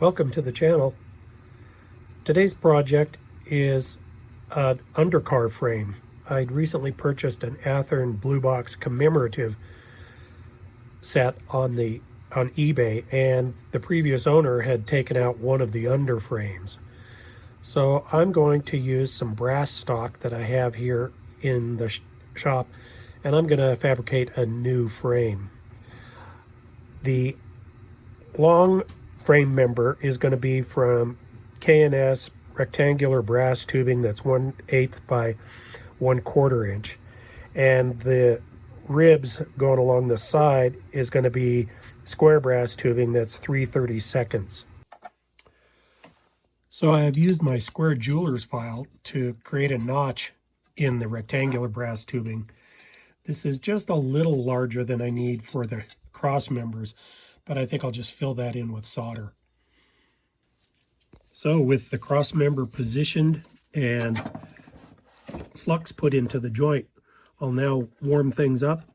Welcome to the channel. Today's project is an undercar frame. I'd recently purchased an Athearn Blue Box commemorative set on eBay, and the previous owner had taken out one of the underframes. So I'm going to use some brass stock that I have here in the shop, and I'm going to fabricate a new frame. The long frame member is going to be from K&S rectangular brass tubing that's 1/8 by 1/4 inch, and the ribs going along the side is going to be square brass tubing that's 3/32. So I have used my square jeweler's file to create a notch in the rectangular brass tubing. This is just a little larger than I need for the cross members, but I think I'll just fill that in with solder. So with the cross member positioned and flux put into the joint, I'll now warm things up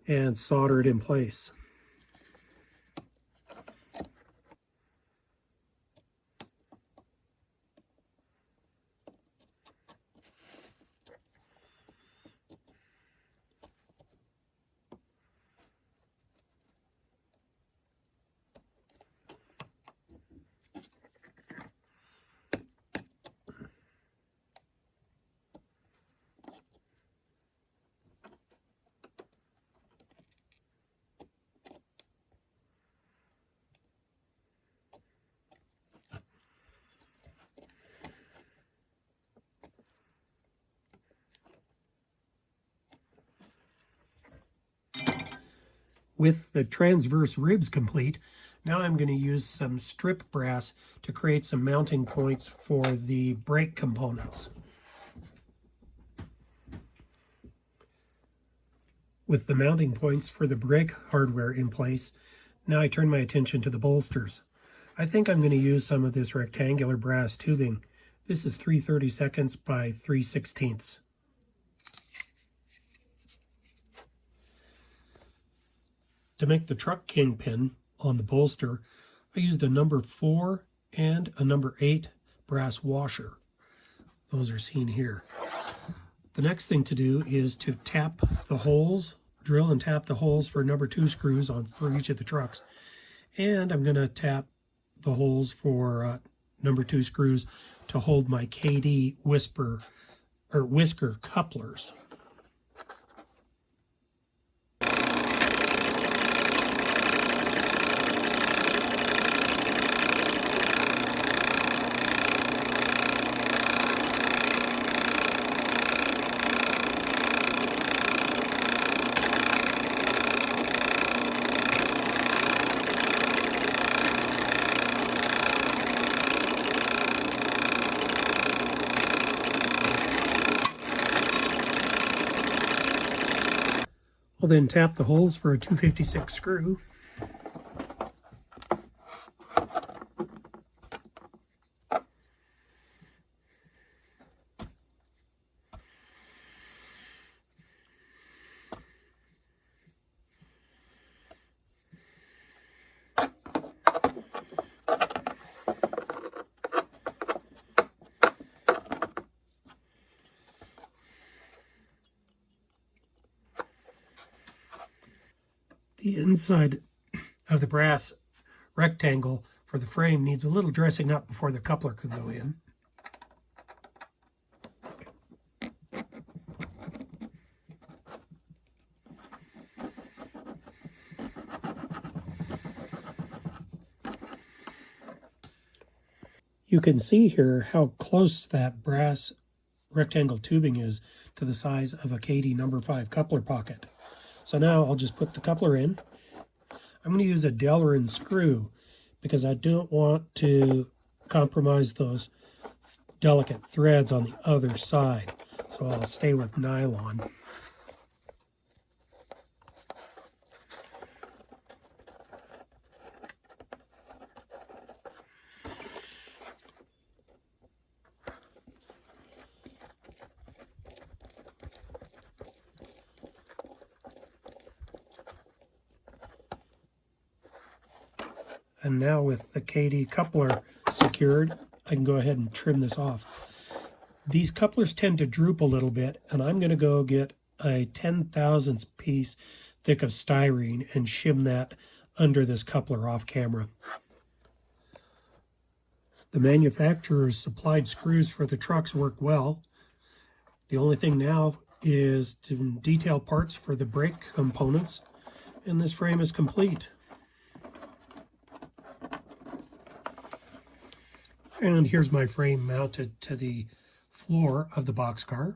and solder it in place. With the transverse ribs complete, now I'm going to use some strip brass to create some mounting points for the brake components. With the mounting points for the brake hardware in place, now I turn my attention to the bolsters. I think I'm going to use some of this rectangular brass tubing. This is 3/32 by 3/16. To make the truck kingpin on the bolster, I used a number 4 and a number 8 brass washer. Those are seen here. The next thing to do is to tap the holes, drill and tap the holes for number 2 screws for each of the trucks. And I'm going to tap the holes for number 2 screws to hold my KD whisker couplers. We'll then tap the holes for a 256 screw. The inside of the brass rectangle for the frame needs a little dressing up before the coupler can go in. You can see here how close that brass rectangle tubing is to the size of a KD number 5 coupler pocket. So now I'll just put the coupler in. I'm going to use a Delrin screw because I don't want to compromise those delicate threads on the other side. So I'll stay with nylon. And now with the KD coupler secured, I can go ahead and trim this off. These couplers tend to droop a little bit, and I'm going to go get a 10,000th piece thick of styrene and shim that under this coupler off camera. The manufacturer's supplied screws for the trucks work well. The only thing now is to detail parts for the brake components, and this frame is complete. And here's my frame mounted to the floor of the boxcar.